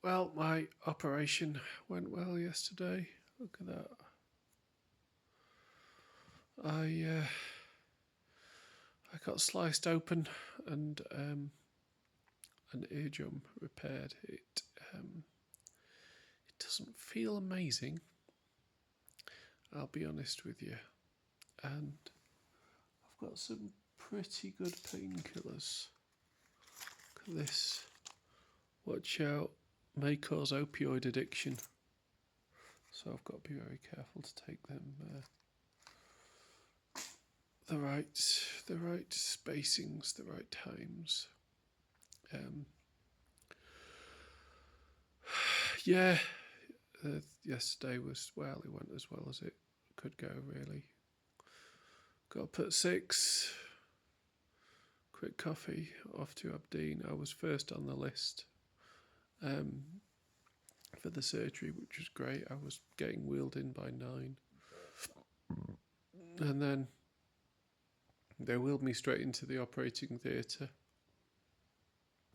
Well, my operation went well yesterday. Look at that. I got sliced open and an eardrum repaired. It doesn't feel amazing. I'll be honest with you, and I've got some pretty good painkillers. Look at this. Watch out, may cause opioid addiction. So I've got to be very careful to take them the right spacings, the right times. Um, yeah, yesterday was well. It went as well as it could go. Really, got up at 6. Quick coffee off to Aberdeen. I was first on the list for the surgery, which was great. I was getting wheeled in by 9, and then they wheeled me straight into the operating theatre.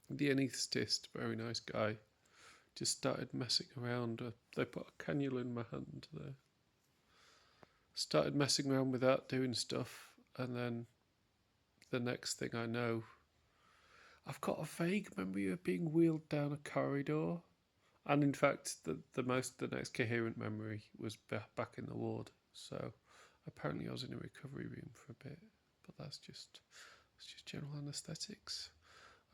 The anaesthetist, very nice guy, just started messing around. They put a cannula in my hand there. Started messing around with that, doing stuff, and then the next thing I know, I've got a vague memory of being wheeled down a corridor, and in fact, the next coherent memory was back in the ward. So apparently, I was in a recovery room for a bit, but that's just general anaesthetics.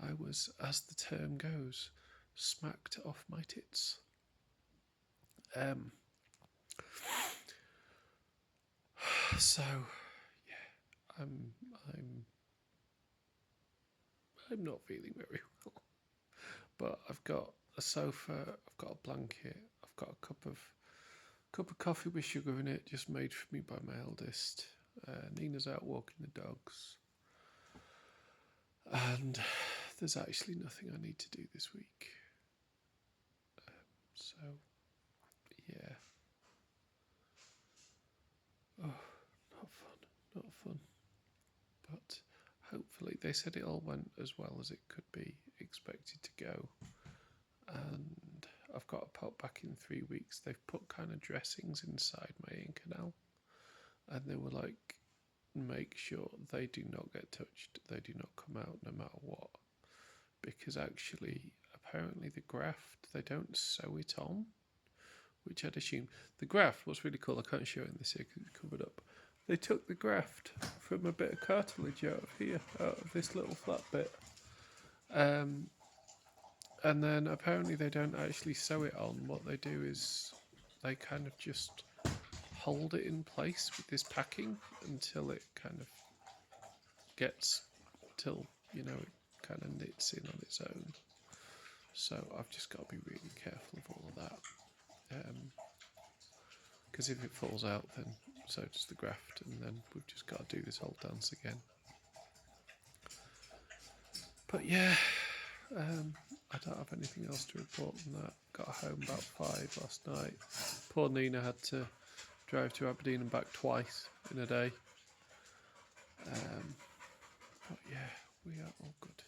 I was, as the term goes, smacked off my tits. So yeah, I'm not feeling very well. But I've got a sofa, I've got a blanket, I've got a cup of coffee with sugar in it, just made for me by my eldest. Nina's out walking the dogs, and there's actually nothing I need to do this week. So yeah, oh, not fun. But hopefully, they said it all went as well as it could be expected to go. And I've got a pop back in 3 weeks. They've put kind of dressings inside my ear canal, and they were like, make sure they do not get touched, they do not come out no matter what, because actually apparently the graft, they don't sew it on, which I'd assume. The graft, what's really cool, I can't show it in this here because it's covered up, they took the graft from a bit of cartilage out of here, out of this little flat bit, and then apparently they don't actually sew it on. What they do is they kind of just hold it in place with this packing until it kind of gets, till, it kind of knits in on its own. So I've just got to be really careful of all of that. Because if it falls out, then so does the graft, and then we've just got to do this whole dance again. But yeah, I don't have anything else to report on that. Got home about 5 last night. Poor Nina had to drive to Aberdeen and back twice in a day. But yeah, we are all good.